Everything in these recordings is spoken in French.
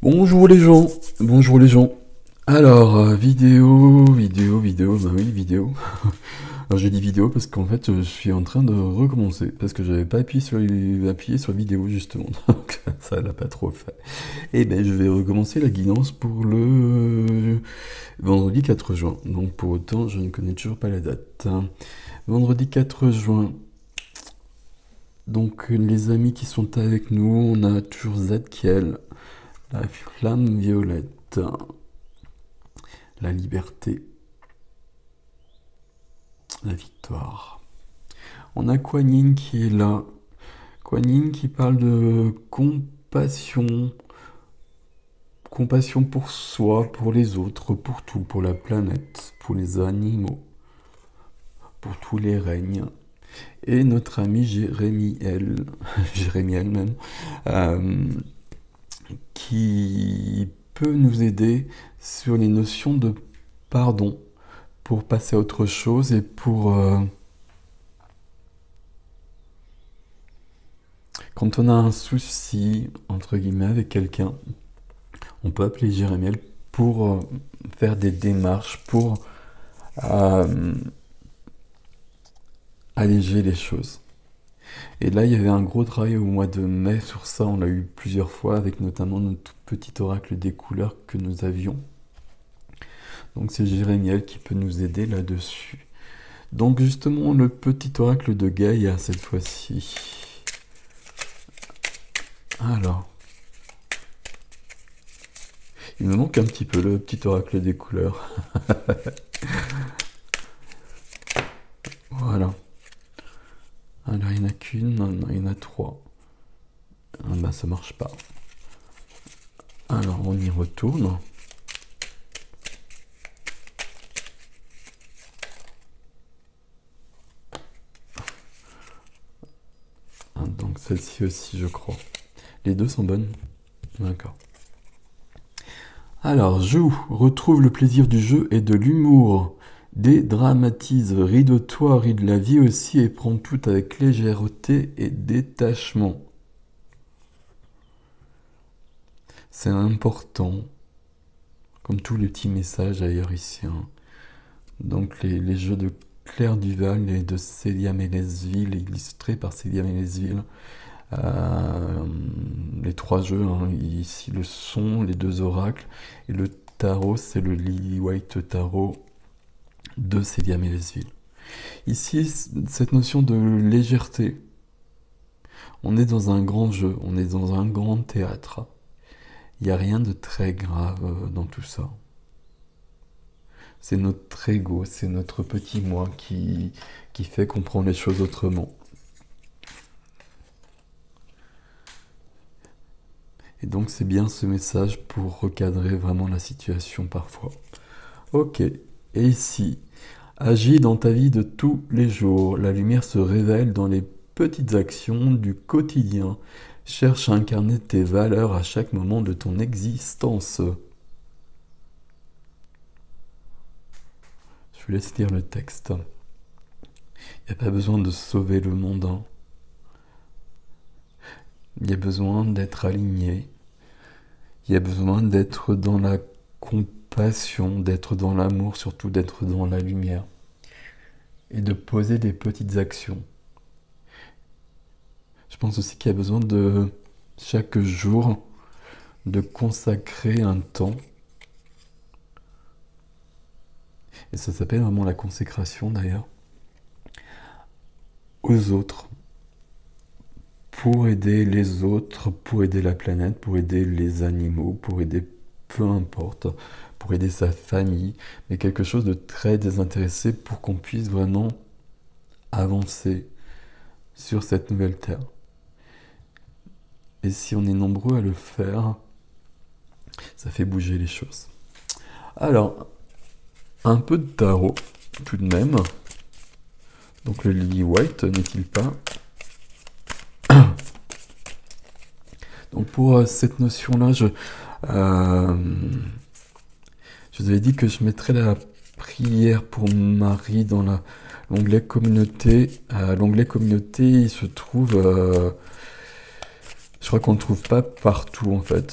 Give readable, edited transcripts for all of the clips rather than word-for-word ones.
Bonjour les gens, bonjour les gens. Alors, vidéo, bah oui, vidéo. Alors je dis vidéo parce qu'en fait je suis en train de recommencer, parce que j'avais pas appuyé sur vidéo justement, donc ça l'a pas trop fait. Et ben je vais recommencer la guidance pour le vendredi 4 juin, donc pour autant je ne connais toujours pas la date. Vendredi 4 juin, donc les amis qui sont avec nous, on a toujours Zadkiel, la flamme violette, la liberté, la victoire. On a Kuan Yin qui est là. Kuan Yin qui parle de compassion. Compassion pour soi, pour les autres, pour tout, pour la planète, pour les animaux, pour tous les règnes. Et notre ami Jérémiel, Jérémiel même, euh, qui peut nous aider sur les notions de pardon pour passer à autre chose et pour... quand on a un souci, entre guillemets, avec quelqu'un, on peut appeler Jérémiel pour faire des démarches, pour alléger les choses. Et là, il y avait un gros travail au mois de mai sur ça, on l'a eu plusieurs fois, avec notamment notre petit oracle des couleurs que nous avions. Donc c'est Jérémiel qui peut nous aider là-dessus. Donc justement, le petit oracle de Gaïa cette fois-ci. Alors, il me manque un petit peu le petit oracle des couleurs. Voilà. Alors, il n'y en a qu'une, non, il y en a trois. Ah bah, ça marche pas. Alors, on y retourne. Ah, donc, celle-ci aussi, je crois. Les deux sont bonnes. D'accord. Alors, joue, retrouve le plaisir du jeu et de l'humour. Dédramatise, ris de toi, ris de la vie aussi, et prends tout avec légèreté et détachement. C'est important, comme tous les petits messages ailleurs ici. Donc les jeux de Claire Duval et de Célia Mélesville, illustrés par Célia Mélesville. Les trois jeux, ici le son, les deux oracles, et le tarot, c'est le Lily White Tarot de Célia Mélesville. Ici, cette notion de légèreté. On est dans un grand jeu, on est dans un grand théâtre. Il n'y a rien de très grave dans tout ça. C'est notre ego, c'est notre petit moi qui fait qu'on prend les choses autrement. Et donc c'est bien ce message pour recadrer vraiment la situation parfois. Ok, et ici, agis dans ta vie de tous les jours. La lumière se révèle dans les petites actions du quotidien. Cherche à incarner tes valeurs à chaque moment de ton existence. Je vous laisse lire le texte. Il n'y a pas besoin de sauver le monde. Il y a besoin d'être aligné. Il y a besoin d'être dans la compassion, d'être dans l'amour, surtout d'être dans la lumière. Et de poser des petites actions. Je pense aussi qu'il y a besoin de, chaque jour, de consacrer un temps. Et ça s'appelle vraiment la consécration d'ailleurs. Aux autres. Pour aider les autres, pour aider la planète, pour aider les animaux, pour aider peu importe, pour aider sa famille, mais quelque chose de très désintéressé pour qu'on puisse vraiment avancer sur cette nouvelle terre. Et si on est nombreux à le faire, ça fait bouger les choses. Alors, un peu de tarot, tout de même. Donc le Lily White, n'est-il pas? Donc pour cette notion-là, je vous avais dit que je mettrais la prière pour Marie dans l'onglet communauté. L'onglet communauté, il se trouve... je crois qu'on ne le trouve pas partout en fait.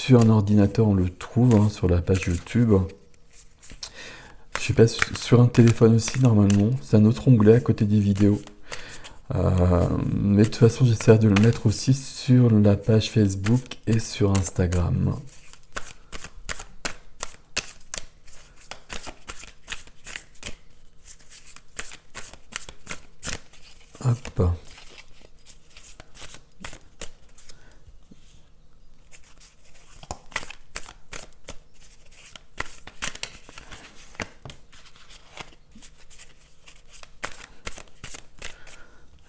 sur un ordinateur, on le trouve hein, sur la page YouTube. Je sais pas, sur un téléphone aussi, normalement. C'est un autre onglet à côté des vidéos. Mais de toute façon, j'essaierai de le mettre aussi sur la page Facebook et sur Instagram. Hop.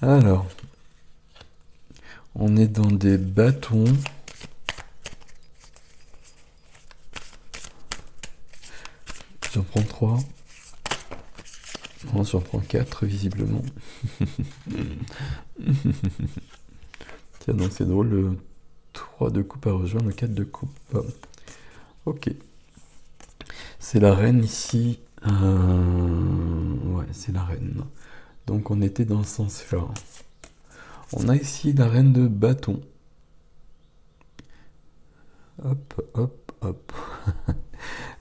Alors, on est dans des bâtons. J'en prends 3. Non, j'en prends 4, visiblement. Tiens, donc c'est drôle, le 3 de coupe à rejoindre, le 4 de coupe. Ok. C'est la reine ici. Ouais, c'est la reine. Donc on était dans ce sens-là. On a ici la reine de bâton. Hop, hop, hop.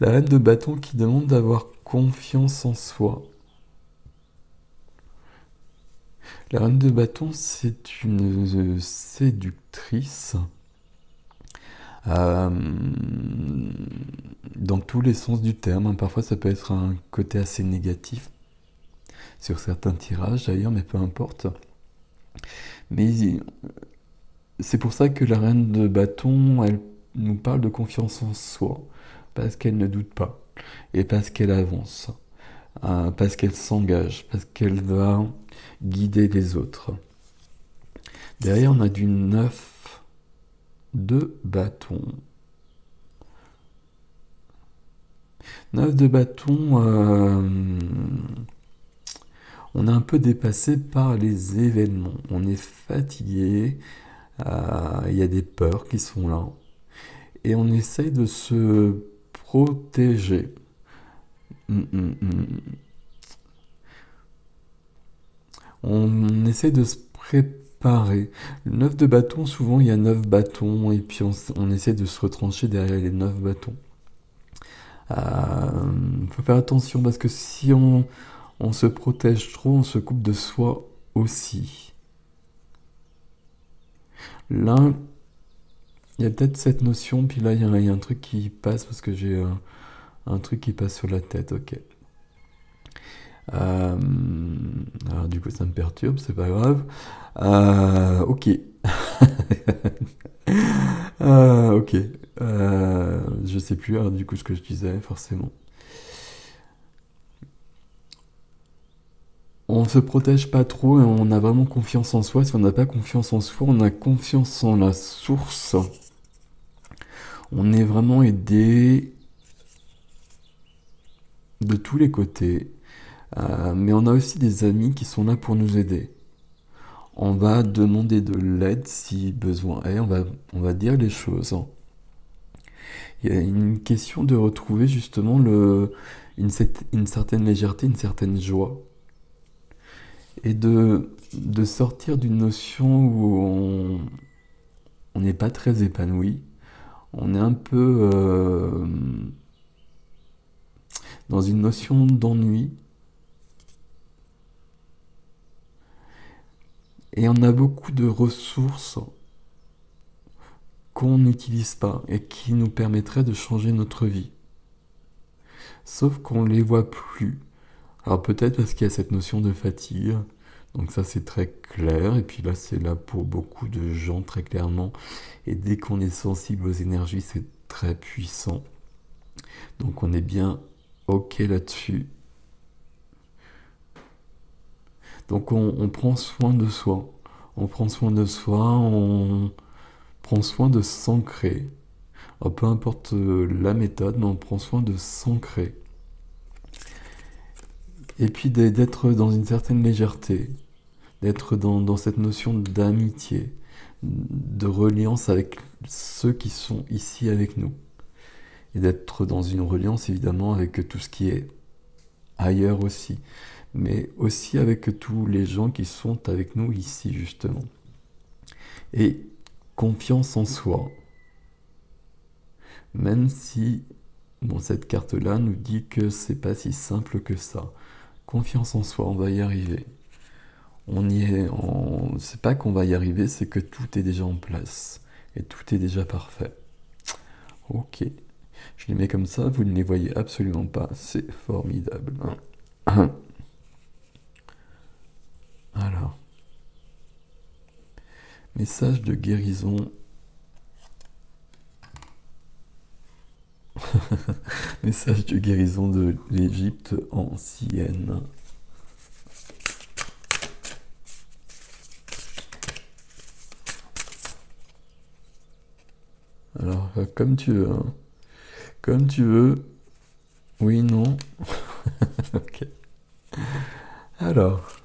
La reine de bâton qui demande d'avoir confiance en soi. La reine de bâton, c'est une séductrice. Dans tous les sens du terme. Parfois, ça peut être un côté assez négatif sur certains tirages d'ailleurs, mais peu importe. Mais c'est pour ça que la reine de bâton, elle nous parle de confiance en soi, parce qu'elle ne doute pas, et parce qu'elle avance, parce qu'elle s'engage, parce qu'elle va guider les autres. Derrière, on a du 9 de bâton. 9 de bâton, on est un peu dépassé par les événements. On est fatigué, il y a des peurs qui sont là. Et on essaye de se protéger. On essaie de se préparer. Le 9 de bâton, souvent il y a 9 bâtons et puis on essaie de se retrancher derrière les 9 bâtons. Faut faire attention parce que si on se protège trop, on se coupe de soi aussi. Là, il y a peut-être cette notion, puis là il y a un truc qui passe parce que j'ai un truc qui passe sur la tête, ok. Alors du coup ça me perturbe, c'est pas grave. Ok. Ok. Je sais plus alors, du coup ce que je disais forcément. On se protège pas trop et on a vraiment confiance en soi. Si on n'a pas confiance en soi, on a confiance en la source. On est vraiment aidé de tous les côtés. Mais on a aussi des amis qui sont là pour nous aider. On va demander de l'aide si besoin est, on va dire les choses. Il y a une question de retrouver justement une certaine légèreté, une certaine joie. Et de sortir d'une notion où on n'est pas très épanoui. On est un peu dans une notion d'ennui. Et on a beaucoup de ressources qu'on n'utilise pas et qui nous permettraient de changer notre vie. Sauf qu'on ne les voit plus. Alors peut-être parce qu'il y a cette notion de fatigue. Donc ça c'est très clair. Et puis là c'est là pour beaucoup de gens très clairement. Et dès qu'on est sensible aux énergies, c'est très puissant. Donc on est bien ok là-dessus. Donc on prend soin de soi. On prend soin de soi, on prend soin de s'ancrer. Peu importe la méthode, mais on prend soin de s'ancrer. Et puis d'être dans une certaine légèreté, d'être dans cette notion d'amitié, de reliance avec ceux qui sont ici avec nous. Et d'être dans une reliance évidemment avec tout ce qui est ailleurs aussi, mais aussi avec tous les gens qui sont avec nous ici justement. Et confiance en soi. Même si, bon, cette carte-là nous dit que c'est pas si simple que ça. Confiance en soi, on va y arriver. On y est, c'est pas qu'on va y arriver, c'est que tout est déjà en place. Et tout est déjà parfait. Ok. Je les mets comme ça, vous ne les voyez absolument pas. C'est formidable. Alors. Message de guérison. Message de guérison de l'Égypte ancienne. Alors, comme tu veux. Hein. Comme tu veux. Oui, non. Ok. Alors,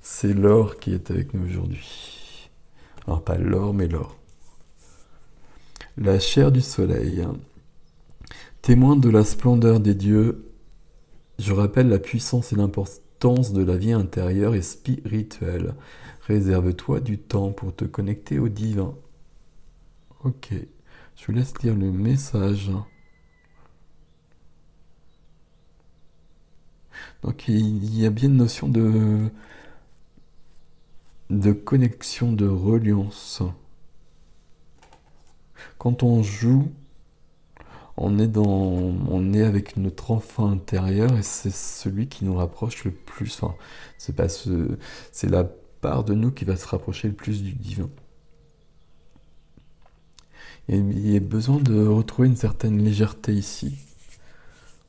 c'est l'or qui est avec nous aujourd'hui. Alors, pas l'or, mais l'or. La chair du soleil. Témoin de la splendeur des dieux, je rappelle la puissance et l'importance de la vie intérieure et spirituelle. Réserve-toi du temps pour te connecter au divin. Ok, je vous laisse lire le message. Donc il y a bien une notion de connexion, de reliance. Quand on joue, on est avec notre enfant intérieur et c'est celui qui nous rapproche le plus. Enfin, c'est la part de nous qui va se rapprocher le plus du divin. Et il y a besoin de retrouver une certaine légèreté ici.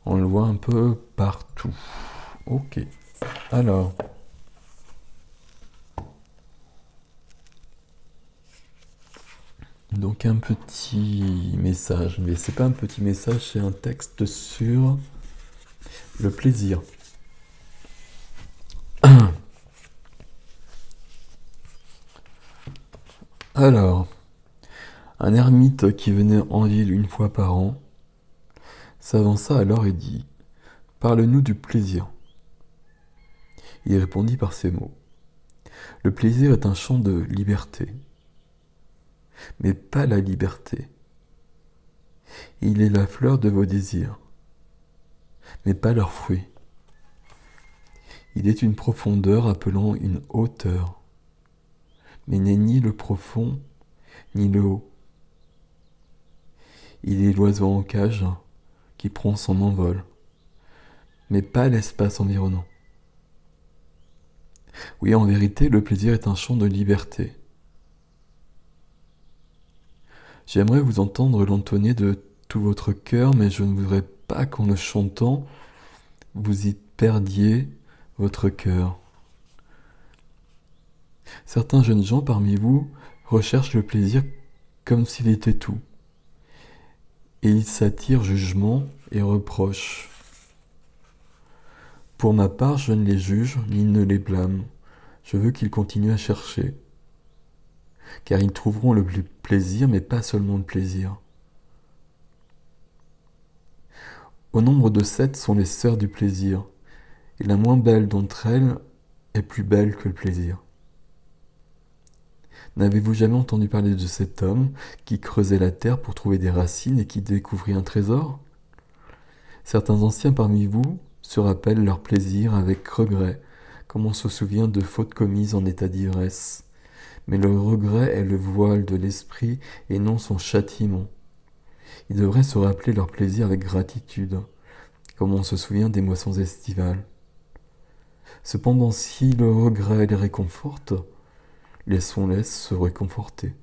On le voit un peu partout. Ok. Alors. Donc un petit message, mais c'est pas un petit message, c'est un texte sur le plaisir. Alors, un ermite qui venait en ville une fois par an s'avança alors et dit « Parle-nous du plaisir ». Il répondit par ces mots « Le plaisir est un champ de liberté, mais pas la liberté. Il est la fleur de vos désirs, mais pas leur fruit. Il est une profondeur appelant une hauteur, mais n'est ni le profond, ni le haut. Il est l'oiseau en cage qui prend son envol, mais pas l'espace environnant. Oui, en vérité, le plaisir est un champ de liberté. J'aimerais vous entendre l'entonner de tout votre cœur, mais je ne voudrais pas qu'en le chantant, vous y perdiez votre cœur. Certains jeunes gens parmi vous recherchent le plaisir comme s'il était tout, et ils s'attirent jugement et reproches. Pour ma part, je ne les juge ni ne les blâme. Je veux qu'ils continuent à chercher, car ils trouveront le plaisir, mais pas seulement le plaisir. Au nombre de 7 sont les sœurs du plaisir, et la moins belle d'entre elles est plus belle que le plaisir. N'avez-vous jamais entendu parler de cet homme qui creusait la terre pour trouver des racines et qui découvrit un trésor ? Certains anciens parmi vous se rappellent leur plaisir avec regret, comme on se souvient de fautes commises en état d'ivresse. Mais le regret est le voile de l'esprit et non son châtiment. Ils devraient se rappeler leur plaisir avec gratitude, comme on se souvient des moissons estivales. Cependant, si le regret les réconforte, laissons-les se réconforter.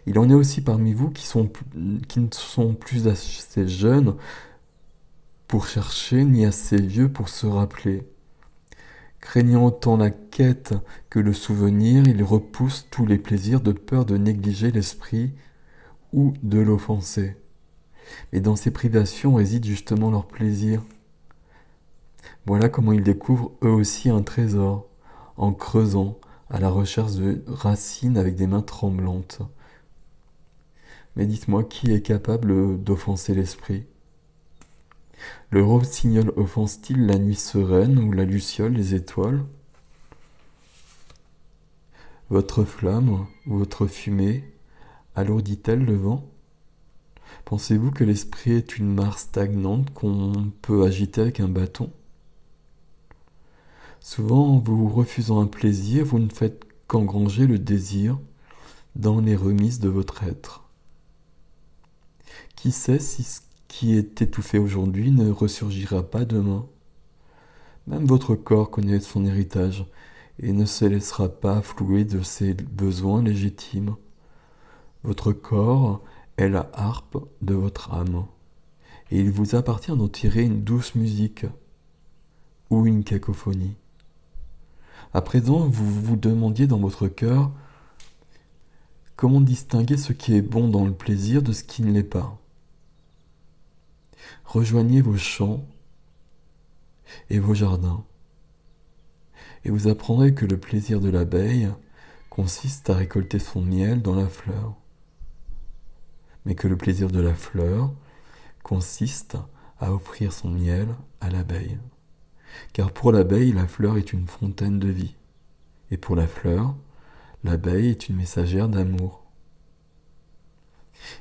Il en est aussi parmi vous qui ne sont plus assez jeunes pour chercher, ni assez vieux pour se rappeler. Craignant autant la quête que le souvenir, ils repoussent tous les plaisirs de peur de négliger l'esprit ou de l'offenser. Mais dans ces privations réside justement leur plaisir. Voilà comment ils découvrent eux aussi un trésor, en creusant, à la recherche de racines avec des mains tremblantes. Mais dites-moi, qui est capable d'offenser l'esprit ? Le rossignol offense-t-il la nuit sereine ou la luciole les étoiles ? Votre flamme ou votre fumée alourdit-elle le vent ? Pensez-vous que l'esprit est une mare stagnante qu'on peut agiter avec un bâton? Souvent, en vous refusant un plaisir, vous ne faites qu'engranger le désir dans les remises de votre être. Qui sait si ce qui est étouffé aujourd'hui ne ressurgira pas demain? Même votre corps connaît son héritage et ne se laissera pas flouer de ses besoins légitimes. Votre corps est la harpe de votre âme, et il vous appartient d'en tirer une douce musique ou une cacophonie. À présent, vous vous demandiez dans votre cœur comment distinguer ce qui est bon dans le plaisir de ce qui ne l'est pas. Rejoignez vos champs et vos jardins, et vous apprendrez que le plaisir de l'abeille consiste à récolter son miel dans la fleur, mais que le plaisir de la fleur consiste à offrir son miel à l'abeille. Car pour l'abeille, la fleur est une fontaine de vie, et pour la fleur, l'abeille est une messagère d'amour.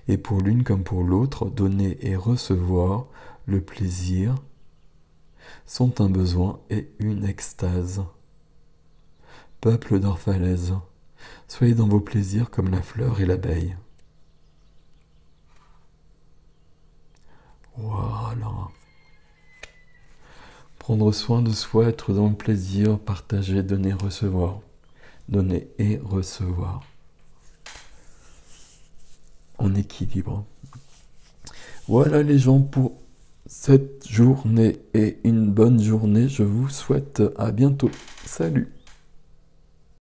Et pour l'une comme pour l'autre, donner et recevoir le plaisir sont un besoin et une extase. Peuple d'Orphalaise, soyez dans vos plaisirs comme la fleur et l'abeille. Voilà. Prendre soin de soi, être dans le plaisir, partager, donner, recevoir. Donner et recevoir. En équilibre. Voilà les gens pour cette journée et une bonne journée. Je vous souhaite à bientôt. Salut!